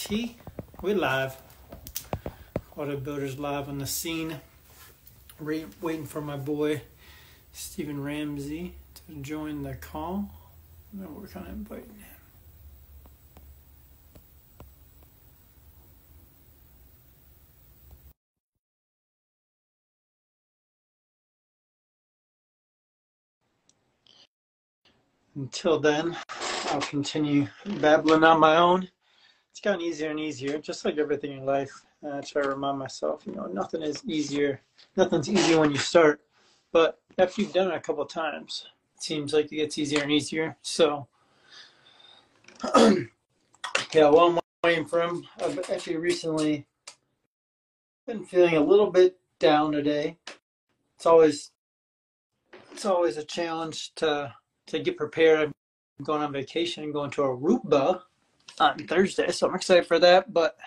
T. We live. Auto Builders live on the scene. Waiting for my boy Stephen Ramsey to join the call. I'm gonna work on inviting him. Until then, I'll continue babbling on my own. It's gotten easier and easier, just like everything in life. I try to remind myself, nothing's easier when you start, but after you've done it a couple of times, it seems like it gets easier and easier. So, yeah, while I'm waiting for him, I've actually recently been feeling a little bit down today. It's always a challenge to get prepared. I'm going on vacation, going to Aruba on Thursday, so I'm excited for that. But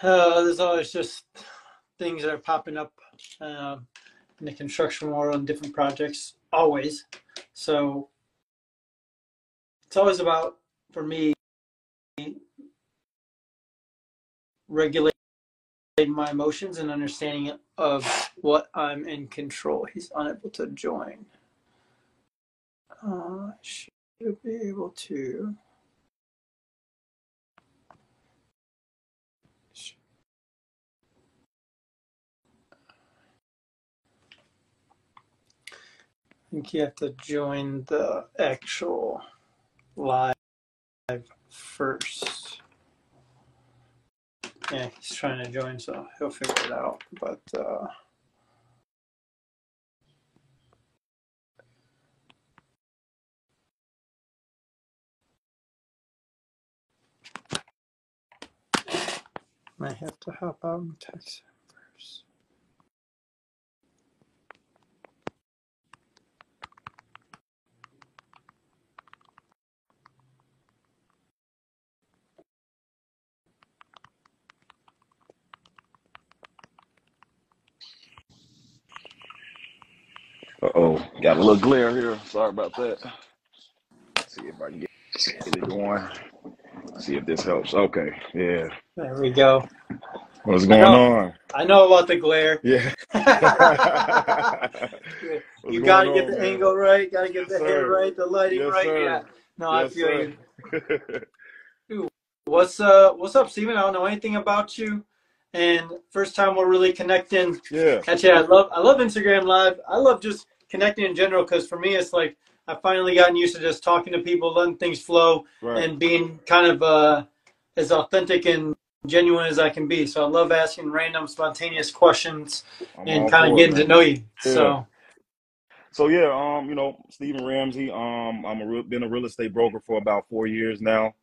there's always just things that are popping up in the construction world and different projects, always. So it's always about, for me, regulating my emotions and understanding of what I'm in control. He's unable to join. I should be able to. I think you have to join the actual live first. Yeah, he's trying to join, so he'll figure it out. But might have to hop out and text him first. Uh-oh, got a little glare here. Sorry about that. See if I can get it going. See if this helps. Okay, yeah. There we go. What's going on? I know about the glare. Yeah. What's You got going to get on, the man? angle right, got to get Yes, the hair sir. right, the lighting Yes, right. sir. Yeah. No, I Yes, feel sir. you. Dude, what's up, Steven? I don't know anything about you, and first time we're really connecting. Yeah. Actually, I love Instagram Live. I love just connecting in general because for me, it's like I've finally gotten used to just talking to people, letting things flow, Right. and being kind of as authentic and genuine as I can be. So I love asking random, spontaneous questions I'm and all kind of for it, getting to man. know you. Yeah. So So yeah, Stephen Ramsey. Been a real estate broker for about 4 years now.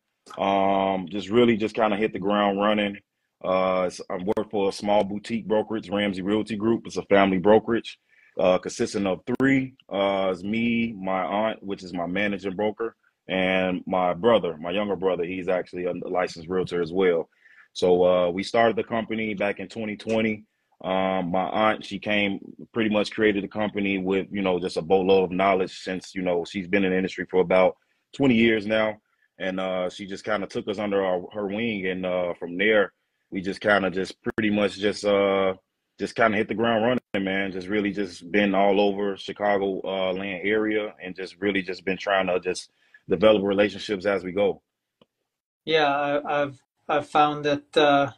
Just kind of hit the ground running. I work for a small boutique brokerage, Ramsey Realty Group. It's a family brokerage, consisting of three. It's me, my aunt, which is my managing broker, and my brother, my younger brother. He's actually a licensed realtor as well. So we started the company back in 2020. My aunt, she came, pretty much created the company with, just a boatload of knowledge since, she's been in the industry for about 20 years now. And she just kind of took us under her wing. And from there, we just kind of just kind of hit the ground running, man. Just really just been all over Chicago land area and just really just been trying to just develop relationships as we go. yeah, I've found that the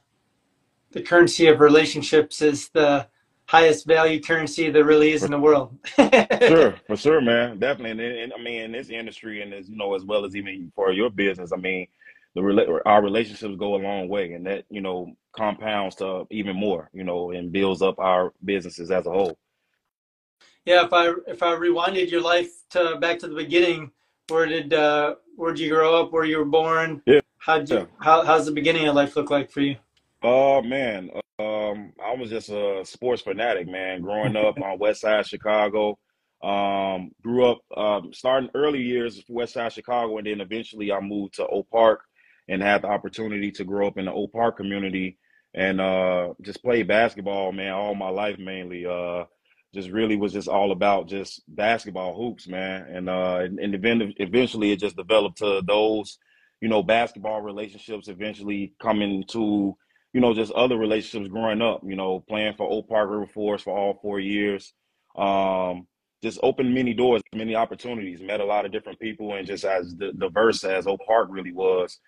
currency of relationships is the highest value currency there really is in the world. For sure, man, definitely, and I mean, in this industry, and as as well as even for your business, I mean, our relationships go a long way, and that compounds to even more, and builds up our businesses as a whole. Yeah, if I rewinded your life to back to the beginning, where'd you grow up? Where you were born? Yeah. How's the beginning of life look like for you? Oh man, I was just a sports fanatic, man. Growing up on West Side Chicago, grew up starting early years West Side Chicago, and then eventually I moved to Oak Park and had the opportunity to grow up in the Oak Park community and just play basketball, man, all my life mainly. Just really was just all about just basketball hoops, man, and eventually it just developed to those basketball relationships eventually coming to, just other relationships growing up, playing for Oak Park River Forest for all 4 years. Um, just opened many doors, many opportunities, met a lot of different people, and just as diverse as Oak Park really was,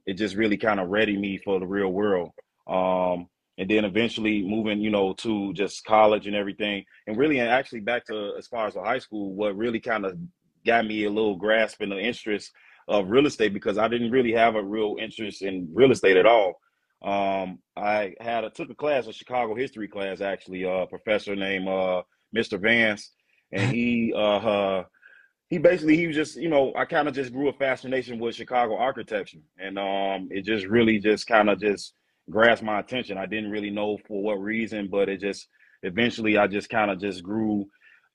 it just really kind of readied me for the real world. Um, and then eventually moving, to just college and everything. And really, and actually back to as far as the high school, what really kind of got me a little grasp in the interest of real estate, because I didn't really have a real interest in real estate at all. I took a class, a Chicago history class, actually, a professor named Mr. Vance, and he was just, I kind of just grew a fascination with Chicago architecture, and it just really just kind of just grasped my attention. I didn't really know for what reason, but it just eventually I just kind of just grew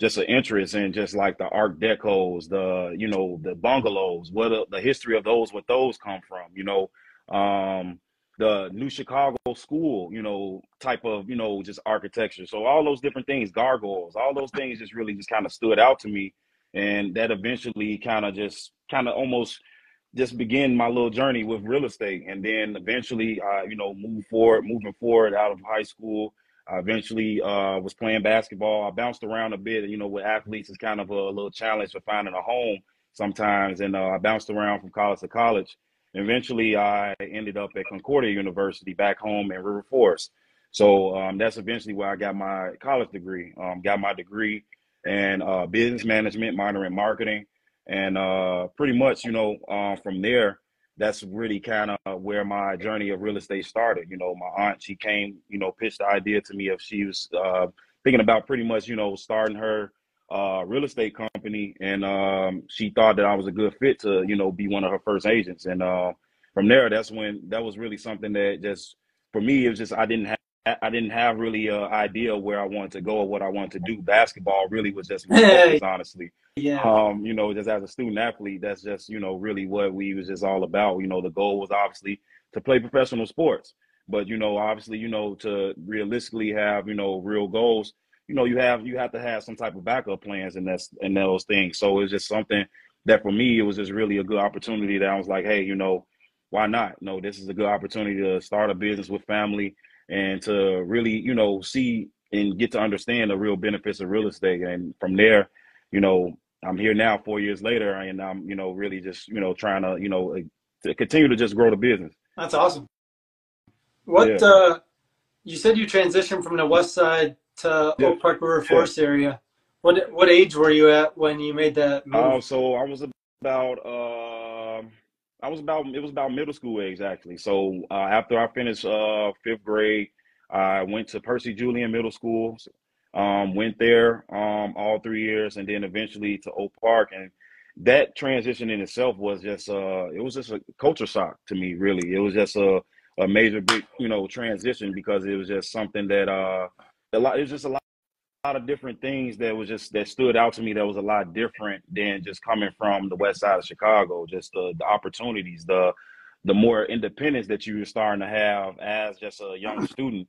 just an interest in just like the Art Decos, the bungalows, the history of those, what those come from, the New Chicago School, type of, just architecture. So all those different things, gargoyles, all those things just really just kind of stood out to me. And that eventually kind of almost just began my little journey with real estate. And then eventually, moving forward out of high school, I eventually was playing basketball. I bounced around a bit, with athletes, it's kind of a little challenge for finding a home sometimes. And I bounced around from college to college. Eventually, I ended up at Concordia University back home in River Forest. So that's eventually where I got my college degree. Got my degree in business management, minor in marketing. And pretty much, from there, that's really kind of where my journey of real estate started. My aunt, she came, pitched the idea to me if she was thinking about pretty much, starting her real estate company. And she thought that I was a good fit to, be one of her first agents. And from there, that was really something that just, for me, it was just, I didn't have really an idea where I wanted to go or what I wanted to do. Basketball really was just my focus, honestly. Yeah, Just as a student athlete, that's just, really what we was just all about. The goal was obviously to play professional sports, but, obviously, to realistically have, real goals, you have to have some type of backup plans and those things. So it's just something that for me, it was just really a good opportunity that I was like, hey, why not? No, this is a good opportunity to start a business with family and to really, see and get to understand the real benefits of real estate. And from there, I'm here now 4 years later, and I'm, really just, trying to, to continue to just grow the business. that's awesome. What Yeah. you said you transitioned from the west side to Yeah. Oak Park River Yeah. Forest area. What age were you at when you made that move? So about, it was about middle school age, actually. So after I finished fifth grade, I went to Percy Julian Middle School, went there all 3 years, and then eventually to Oak Park. And that transition in itself was just, it was just a culture shock to me, really. It was just a major big, transition, because it was just something that, it was just a lot of different things that stood out to me that was a lot different than just coming from the west side of Chicago. Just the opportunities, the more independence that you were starting to have as just a young student,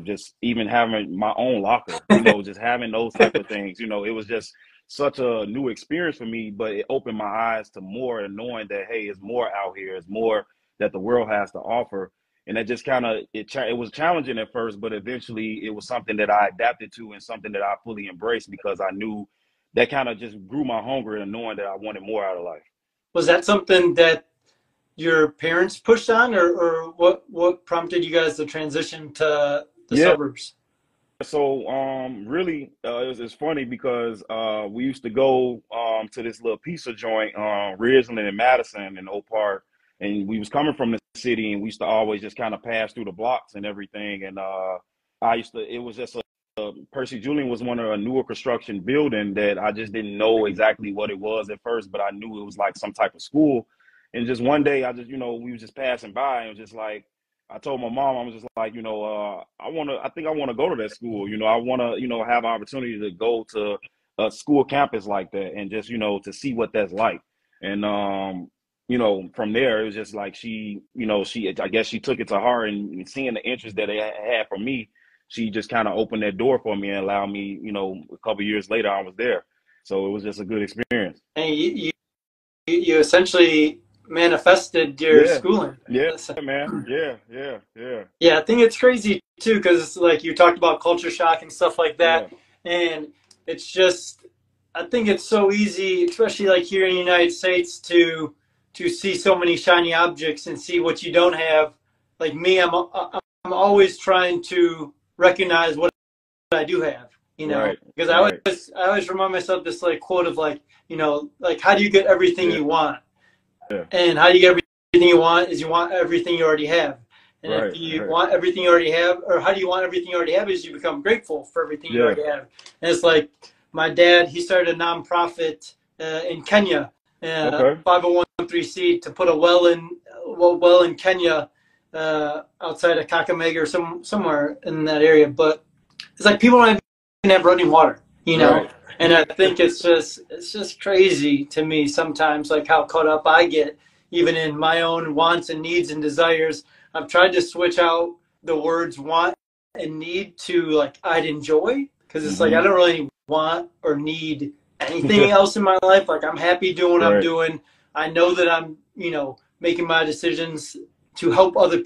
just even having my own locker, just having those type of things, it was just such a new experience for me, but it opened my eyes to more, and knowing that, hey, it's more out here, it's more that the world has to offer. And that just kind of, it was challenging at first, but eventually it was something that I adapted to and something that I fully embraced, because I knew that kind of just grew my hunger and knowing that I wanted more out of life. Was that something that your parents pushed on, or what prompted you guys to transition to the Yeah. suburbs? So really, it's funny because we used to go to this little pizza joint, Ridgeland and Madison in Oak Park, and we was coming from the city, and we used to always just kind of pass through the blocks and everything. And it was just Percy Julian was one of a newer construction building that I just didn't know exactly what it was at first, but I knew it was like some type of school. And just one day, I just, we was just passing by, and it was just like, I told my mom, I was just like, I think I want to go to that school. I want to, have an opportunity to go to a school campus like that, and just, to see what that's like. And, from there, it was just like I guess she took it to heart, and seeing the interest that it had for me, she just kind of opened that door for me and allowed me, a couple of years later, I was there. So it was just a good experience. And you essentially manifested your Yeah. schooling. Yeah, man. Yeah, yeah, yeah, Yeah, I think it's crazy too because like you talked about culture shock and stuff like yeah. that, and it's just I think it's so easy, especially like here in the United States, to see so many shiny objects and see what you don't have. Like me, I'm always trying to recognize what I do have, you know, Right, because right. I always remind myself this like quote of like, you know, like how do you get everything Yeah, you want? yeah. And how do you get everything you want is you want everything you already have. And if Right, you right. want everything you already have, or how do you want everything you already have is you become grateful for everything you Yeah. already have. And it's like my dad, he started a nonprofit in Kenya, Okay. 501c to put a well in Kenya outside of Kakamega or somewhere in that area. But it's like people don't even have running water, you know. Right. And I think it's just crazy to me sometimes, like how caught up I get, even in my own wants and needs and desires. I've tried to switch out the words want and need to like I'd enjoy, because it's like I Mm-hmm. don't really want or need anything else in my life. Like I'm happy doing what I'm Right. doing. I know that I'm, you know, making my decisions to help other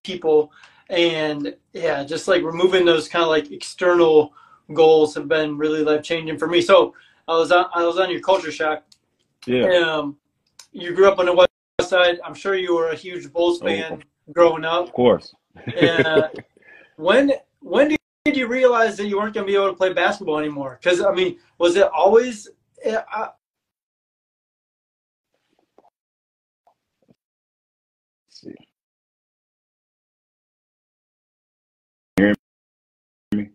people, and yeah, just like removing those kind of like external goals have been really life changing for me. So I was on your culture shock. Yeah. um you grew up on the west side. I'm sure you were a huge Bulls Oh, fan growing of up. course. uh when did you realize that you weren't going to be able to play basketball anymore? Because I mean, was it always uh, Let's see. You hear me?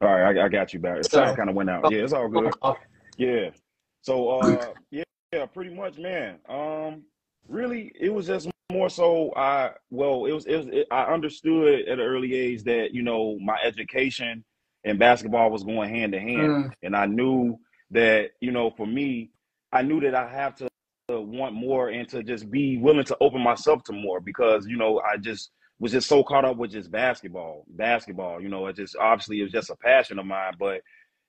All right, I got you back. The sound sorry. kind of went out. Yeah, it's all good. Oh, Yeah. So yeah, yeah, pretty much, man. Really it was just more so I understood at an early age that, you know, my education and basketball was going hand in hand. mm, And I knew that, you know, for me, I knew that I have to want more and to just be willing to open myself to more because, you know, I just was just so caught up with just basketball, you know, it just obviously it was just a passion of mine, but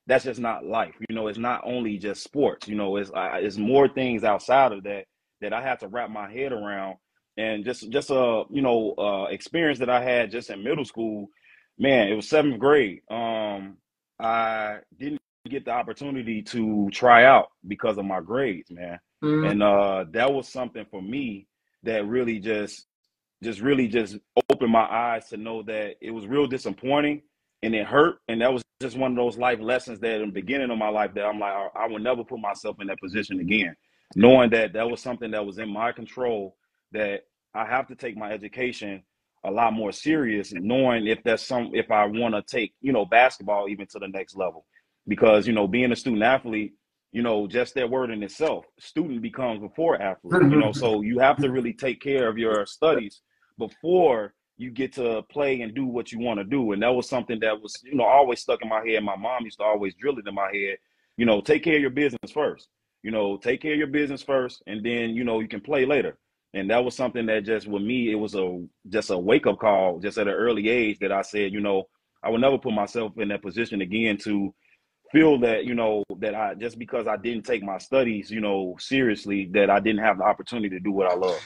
that's just not life. You know, it's not only just sports. You know, it's more things outside of that that I had to wrap my head around. And just a experience that I had just in middle school, man. It was seventh grade. I didn't get the opportunity to try out because of my grades, man. mm, And that was something for me that really just opened my eyes to know that it was real disappointing and it hurt. And that was just one of those life lessons that in the beginning of my life that I'm like, I will never put myself in that position again, knowing that that was something that was in my control, that I have to take my education a lot more serious, knowing if I want to take, you know, basketball even to the next level, because, you know, being a student athlete, you know, just that word in itself, student becomes before athlete, you know, mm. so you have to really take care of your studies before you get to play and do what you want to do. And that was something that was, you know, always stuck in my head. My mom used to always drill it in my head, you know, take care of your business first, you know, take care of your business first, and then, you know, you can play later. And that was something that just with me, it was just a wake up call just at an early age that I said, you know, I will never put myself in that position again to feel that, you know, that I just because I didn't take my studies, you know, seriously, that I didn't have the opportunity to do what I love.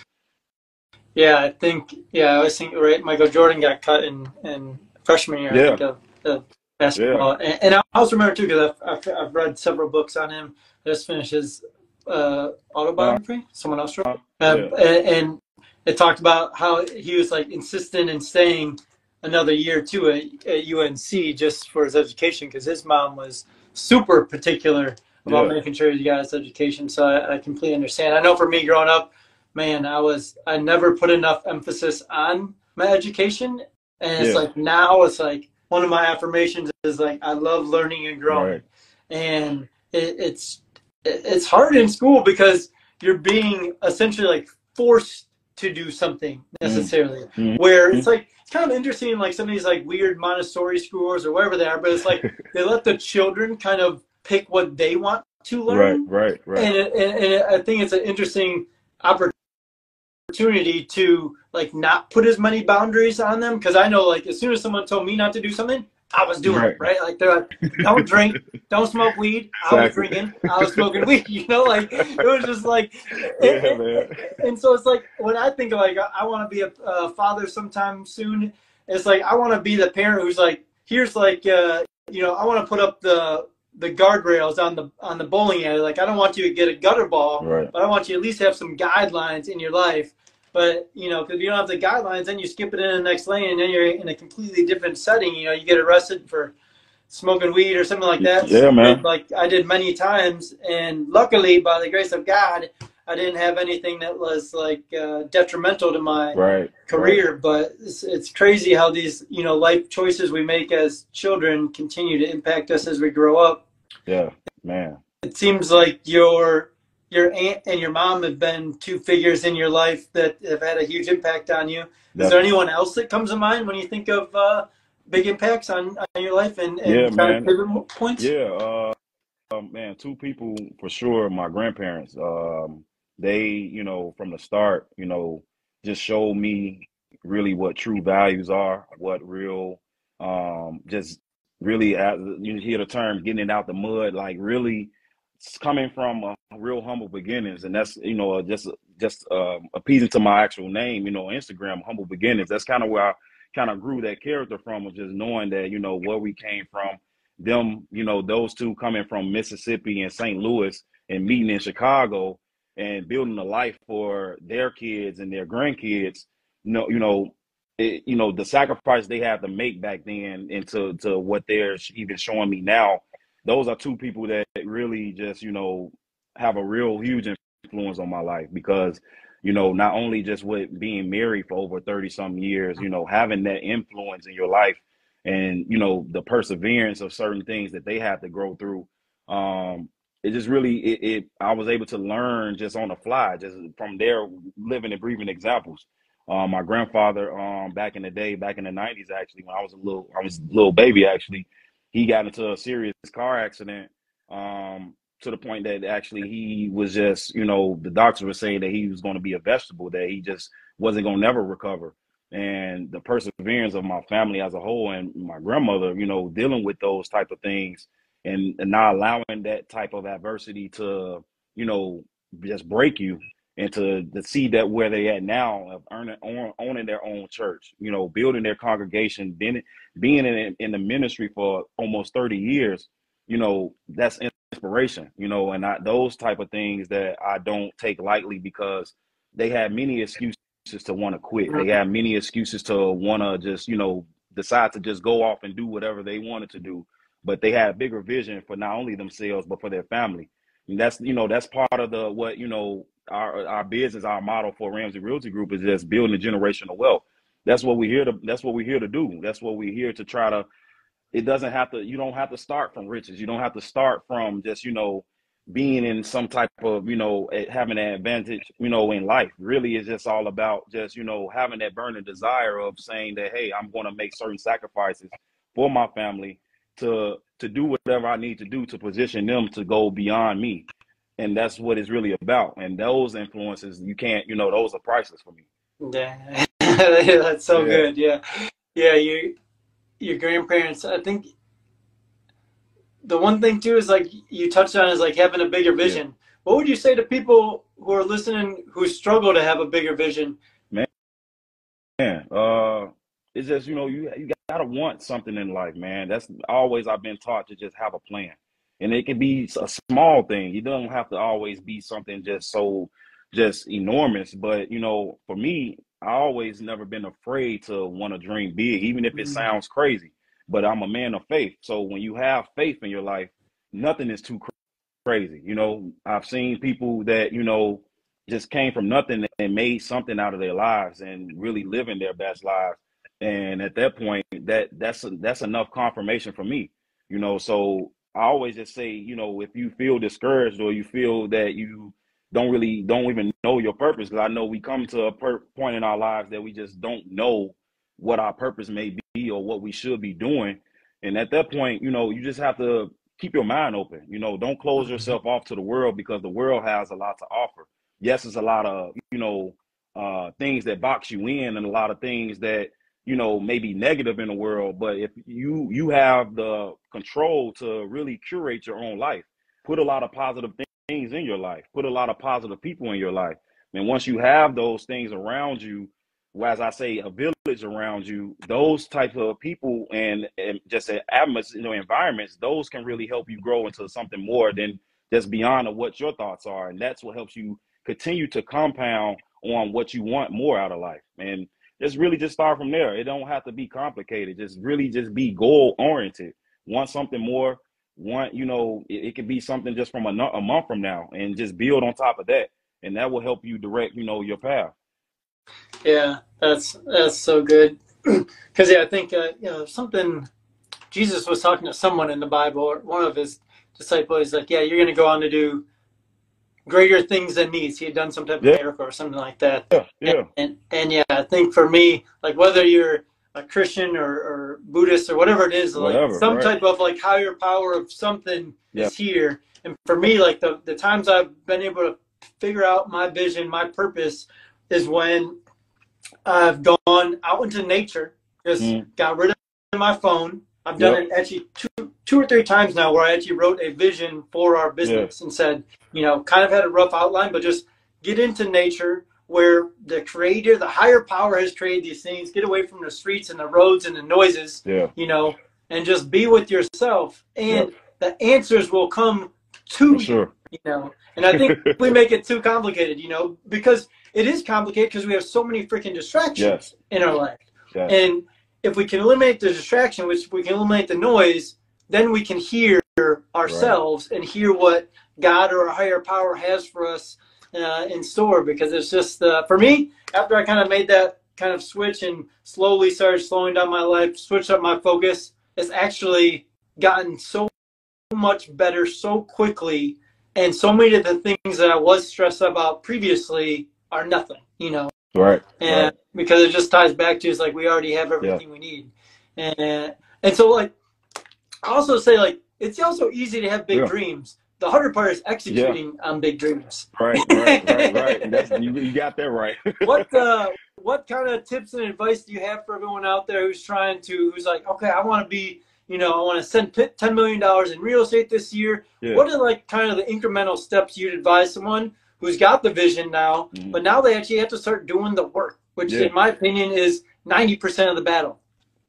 Yeah, I think, yeah, I always think, right, Michael Jordan got cut in freshman year, I Yeah, think, of yeah, basketball. And I also remember, too, because I've read several books on him. I just finished his uh, autobiography, someone else wrote. yeah, And it talked about how he was, like, insistent in staying another year, too, at UNC just for his education, because his mom was super particular about yeah, making sure he got his education. So I completely understand. I know for me growing up, man, I never put enough emphasis on my education. And it's yeah, like now it's like one of my affirmations is like I love learning and right. growing. And it's hard in school because you're being essentially like forced to do something Mm, necessarily. mm, Where it's mm. like it's kind of interesting, like some of these like weird Montessori schools or wherever they are, but it's like they let the children kind of pick what they want to Right, learn. right, right. And I think it's an interesting opportunity to like not put as many boundaries on them, because I know like as soon as someone told me not to do something, I was doing it, Right. right? Like they're like, don't drink, don't smoke weed. I was Exactly. drinking, I was smoking weed. Like it was just like, Yeah, man. and so it's like when I think of like I want to be a father sometime soon. It's like I want to be the parent who's like, here's like, I want to put up the guardrails on the bowling alley. Like I don't want you to get a gutter ball, Right. but I want you to at least have some guidelines in your life. But because you don't have the guidelines, then you skip it in the next lane, and then you're in a completely different setting. You get arrested for smoking weed or something like that. Yeah, man. Like I did many times, and luckily, by the grace of God, I didn't have anything that was like detrimental to my Right. Right. career. But it's crazy how these life choices we make as children continue to impact us as we grow up. Yeah, man. It seems like your aunt and your mom have been two figures in your life that have had a huge impact on you. Is there Definitely. anyone else that comes to mind when you think of big impacts on your life Yeah, and kind of man. pivot points? Yeah. Man, two people for sure. My grandparents, they, from the start, just showed me really what true values are, what real, just really, you hear the term getting it out the mud, like really coming from a real humble beginnings. And that's, just appeasing to my actual name, Instagram, humble beginnings. That's kind of where I kind of grew that character from, was just knowing that, where we came from, them, those two coming from Mississippi and St. Louis and meeting in Chicago and building a life for their kids and their grandkids. The sacrifice they had to make back then into to what they're even showing me now. Those are two people that really just, have a real huge influence on my life because, not only just with being married for over 30 some years, having that influence in your life and the perseverance of certain things that they had to grow through. It just really it I was able to learn just on the fly, just from their living and breathing examples. My grandfather, back in the day, back in the 90s, actually, when I was a little baby, actually, he got into a serious car accident, to the point that actually he was just, the doctors were saying that he was going to be a vegetable, that he just wasn't going to never recover. And the perseverance of my family as a whole and my grandmother, dealing with those type of things and not allowing that type of adversity to, you know, just break you, and to see that where they at now of owning their own church, building their congregation, being in the ministry for almost 30 years, that's inspiration, and those type of things that I don't take lightly, because they had many excuses to want to quit. They had many excuses to want to just, decide to just go off and do whatever they wanted to do. But they had a bigger vision for not only themselves, but for their family. And that's part of the, what, our business, our model for Ramsey Realty Group is just building a generational wealth. That's what we're here to do. That's what we're here to try to. It doesn't have to, you don't have to start from riches. You don't have to start from just, being in some type of, having an advantage, in life. Really, it's just all about just, having that burning desire of saying that, hey, I'm going to make certain sacrifices for my family to do whatever I need to do to position them to go beyond me. And that's what it's really about. And those influences, you can't, those are priceless for me. Yeah, that's so Yeah. good. Yeah, yeah. Your grandparents. I think the one thing too is like you touched on is like having a bigger Yeah. vision. What would you say to people who are listening who struggle to have a bigger vision? Man, it's just, you gotta want something in life, man. That's always I've been taught to just have a plan, and it can be a small thing. You don't have to always be something just enormous. But for me, I always never been afraid to want to dream big, even if it sounds crazy. But I'm a man of faith, so when you have faith in your life, nothing is too crazy. I've seen people that, just came from nothing and made something out of their lives and really living their best lives. And at that point, that's enough confirmation for me. So I always just say, if you feel discouraged or you feel that you don't even know your purpose, because I know we come to a point in our lives that we just don't know what our purpose may be or what we should be doing. And at that point, you just have to keep your mind open. Don't close yourself off to the world, because the world has a lot to offer. Yes, it's a lot of, things that box you in, and a lot of things that maybe negative in the world, but if you have the control to really curate your own life, put a lot of positive things in your life, put a lot of positive people in your life. And once you have those things around you, well, as I say, a village around you, those types of people and just atmosphere, environments, those can really help you grow into something more than just beyond of what your thoughts are. And that's what helps you continue to compound on what you want more out of life. And just really just start from there. It don't have to be complicated. Just really just be goal oriented. Want something more. It could be something just from a month from now, and just build on top of that. And that will help you direct, your path. Yeah, that's so good. Because I think something Jesus was talking to someone in the Bible, or one of his disciples. He's like, "Yeah, you're going to go on to do greater things than these." He had done some type of Yeah, miracle or something like that. yeah. And yeah, I think for me, like whether you're a Christian or Buddhist or whatever it is, like Whatever, some right? type of like higher power of something Yeah, is here. And for me, like the times I've been able to figure out my vision, my purpose, is when I've gone out into nature, just mm, got rid of my phone. I've done yep, it actually two or three times now where I actually wrote a vision for our yeah, business and said, kind of had a rough outline, but just get into nature where the creator, the higher power has created these things, get away from the streets and the roads and the noises, yeah, and just be with yourself. yep, And the answers will come for to you, sure. And I think we make it too complicated, because it is complicated because we have so many freaking Yes, distractions in our life. yes, And if we can eliminate the distraction, which we can eliminate the noise, then we can hear right. ourselves and hear what God or a higher power has for us in store. Because it's just, for me, after I kind of made that kind of switch and slowly started slowing down my life, switched up my focus, it's actually gotten so much better so quickly. And so many of the things that I was stressed about previously are nothing. Right, And right. because it just ties back to it's like we already have Yeah, everything we need. And so like I also say like it's also easy to have big yeah, dreams. The harder part is yeah. executing on big dreams. Right, right, right, right. And that's you got that right. What kind of tips and advice do you have for everyone out there who's like, okay, I want to be, I want to send $10 million in real estate this year. Yeah. What are like kind of the incremental steps you'd advise someone who's got the vision now, Hmm. but now they actually have to start doing the work, which Yeah. in my opinion is 90% of the battle.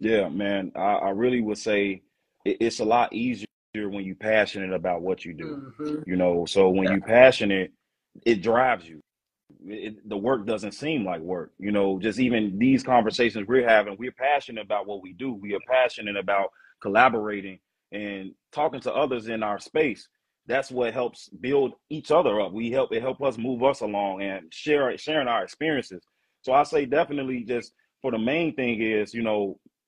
Yeah, man. I really would say it's a lot easier when you're passionate about what you do. Mm-hmm. So when Yeah. you're passionate, it drives you. The work doesn't seem like work. Just even these conversations we're having, we're passionate about what we do. We are passionate about collaborating and talking to others in our space. That's what helps build each other up. It help us move us along and sharing our experiences. So I say definitely just for the main thing is,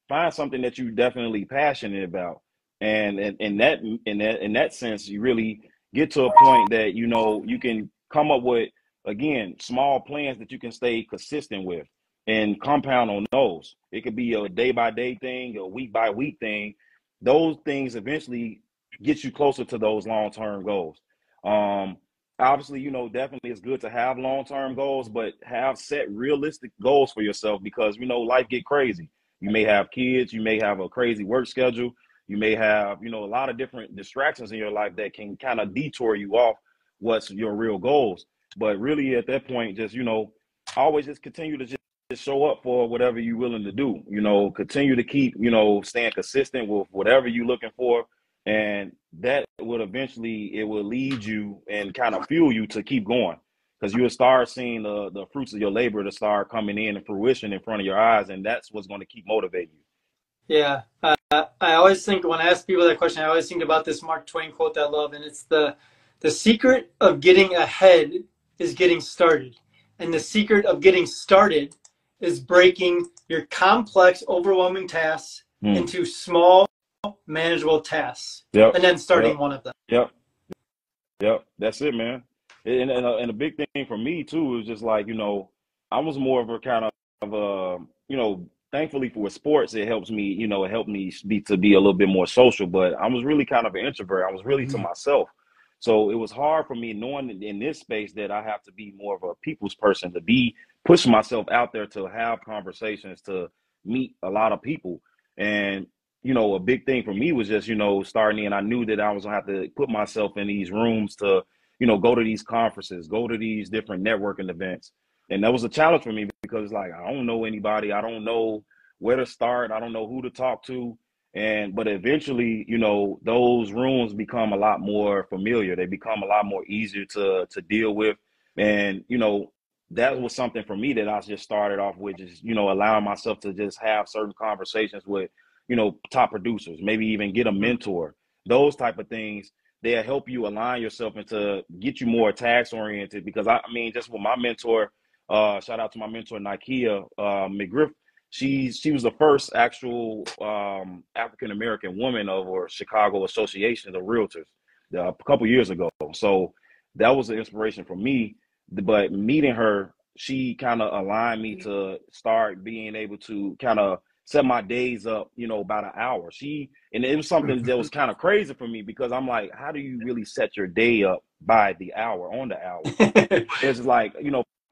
find something that you're definitely passionate about. And in that sense, you really get to a point that, you can come up with, again, small plans that you can stay consistent with and compound on those. It could be a day by day thing, a week by week thing. Those things eventually get you closer to those long term goals. Um, Obviously, definitely it's good to have long term goals, but have set realistic goals for yourself because life get crazy. You may have kids, you may have a crazy work schedule, you may have a lot of different distractions in your life that can kind of detour you off what's your real goals. But really, at that point, just always just continue to just show up for whatever you're willing to do. Continue to keep staying consistent with whatever you're looking for, and that would eventually it will lead you and kind of fuel you to keep going because you'll start seeing the fruits of your labor to start coming in and fruition in front of your eyes, and that's what's going to keep motivating you. Yeah. I always think when I ask people that question, I always think about this Mark Twain quote that I love, and it's the secret of getting ahead is getting started. And the secret of getting started is breaking your complex, overwhelming tasks Hmm. into small, manageable tasks, Yep. and then Yep. starting one of them. Yep. Yep, that's it, man. And a big thing for me too is just like I was more of a kind of thankfully for sports, it helps me, it helped me be a little bit more social. But I was really kind of an introvert. I was really to myself, so it was hard for me knowing in this space that I have to be more of a people's person to be push myself out there to have conversations to meet a lot of people. And, a big thing for me was just, starting in, I knew that I was gonna have to put myself in these rooms to, go to these conferences, go to these different networking events. And that was a challenge for me because like, I don't know anybody. I don't know where to start. I don't know who to talk to. But eventually, those rooms become a lot more familiar. They become a lot more easier to deal with. And, that was something for me that I just started off with, just, allowing myself to just have certain conversations with, top producers, maybe even get a mentor, those type of things. They'll help you align yourself and to get you more task oriented. Because I mean, just with my mentor, shout out to my mentor, Nikia McGriff. She was the first actual African American woman of our Chicago Association of Realtors a couple years ago. So that was an inspiration for me. But meeting her, she kind of aligned me to start being able to kind of set my days up, about an hour. And it was something that was kind of crazy for me because I'm like, how do you really set your day up by the hour, on the hour? It's like,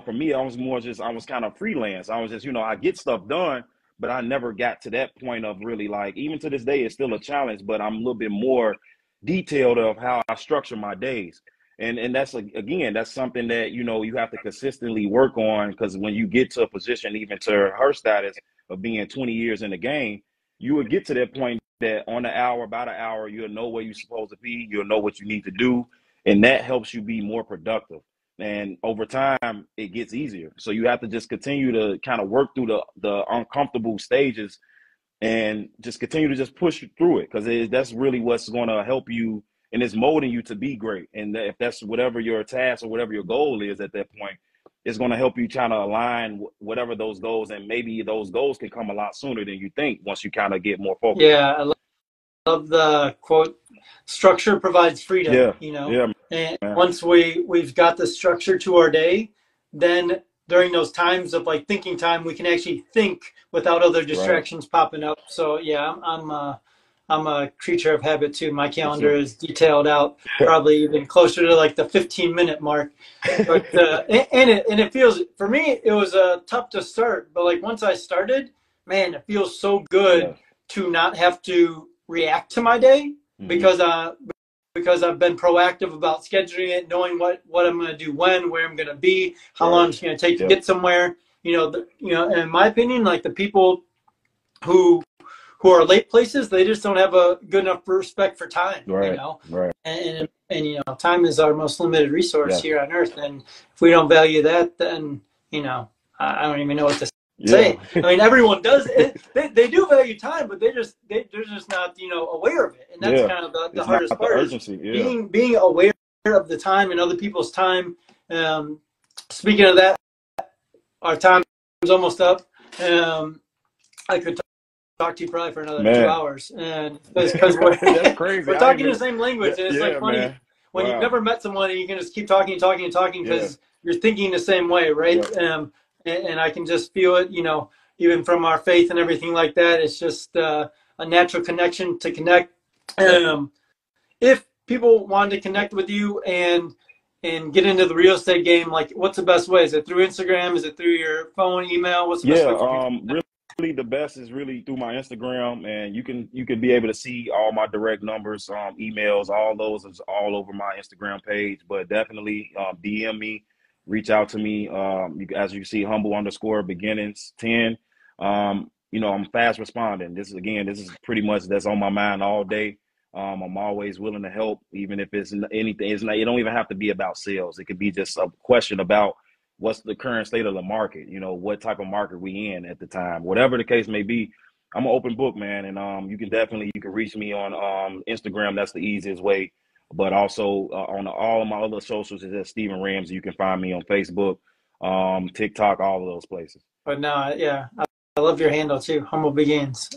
for me, I was kind of freelance. I was just, I get stuff done, but I never got to that point of really like, even to this day, it's still a challenge, but I'm a little bit more detailed of how I structure my days. And that's, again, that's something that, you have to consistently work on, because when you get to a position, even to her status of being 20 years in the game, you would get to that point that on the hour, about an hour, you'll know where you're supposed to be. You'll know what you need to do. And that helps you be more productive. And over time, it gets easier. So you have to just continue to kind of work through the uncomfortable stages and just continue to just push through it, because that's really what's going to help you, and it's molding you to be great. And if that's whatever your task or whatever your goal is at that point, it's going to help you kind of align whatever those goals, and maybe those goals can come a lot sooner than you think once you kind of get more focused. Yeah, I love the quote, structure provides freedom, Yeah, and man. once we've got the structure to our day, then during those times of like thinking time, we can actually think without other distractions popping up. So yeah, I'm a creature of habit too. My calendar is detailed out, probably even closer to like the 15-minute mark. But and it feels, for me, it was tough to start, but like once I started, man, it feels so good to not have to react to my day, because I've been proactive about scheduling it, knowing what I'm going to do, where I'm going to be, how long it's going to take to get somewhere. And in my opinion, like the people who are late places, they just don't have a good enough respect for time. And time is our most limited resource here on Earth, and if we don't value that, then I don't even know what to say. I mean, everyone does it. They do value time, but they're just not aware of it, and that's kind of the hardest part. Urgency, being aware of the time and other people's time. Speaking of that, our time is almost up. I could talk to you probably for another 2 hours, and because we're talking the same language, and it's like funny when you've never met someone and you can just keep talking because you're thinking the same way, right? And I can just feel it, even from our faith and everything like that. It's just a natural connection to connect. If people wanted to connect with you and get into the real estate game, like what's the best way? Is it through Instagram? Is it through your phone, email? What's the best way for people? Really the best is really through my Instagram, and you can be able to see all my direct numbers, emails, all those is all over my Instagram page. But definitely DM me, reach out to me. As you can see, humble_beginnings10. I'm fast responding. This is pretty much that's on my mind all day. I'm always willing to help, even if it's anything. It don't even have to be about sales. It could be just a question about what's the current state of the market, what type of market we in at the time, whatever the case may be. I'm an open book, man. And you can reach me on Instagram. That's the easiest way. But also on all of my other socials is at Stephen Ramsey. You can find me on Facebook, TikTok, all of those places. But no, I love your handle too, Humble Begins.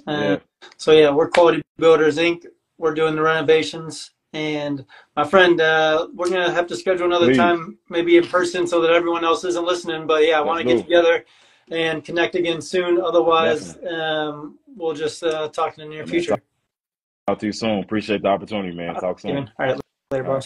So yeah, we're Quality Builders Inc. We're doing the renovations. And my friend, we're going to have to schedule another time, maybe in person, so that everyone else isn't listening. But yeah, I want to get together and connect again soon. Otherwise, we'll just talk in the near future. Talk to you soon. Appreciate the opportunity, man. Talk soon. All right, later, boss.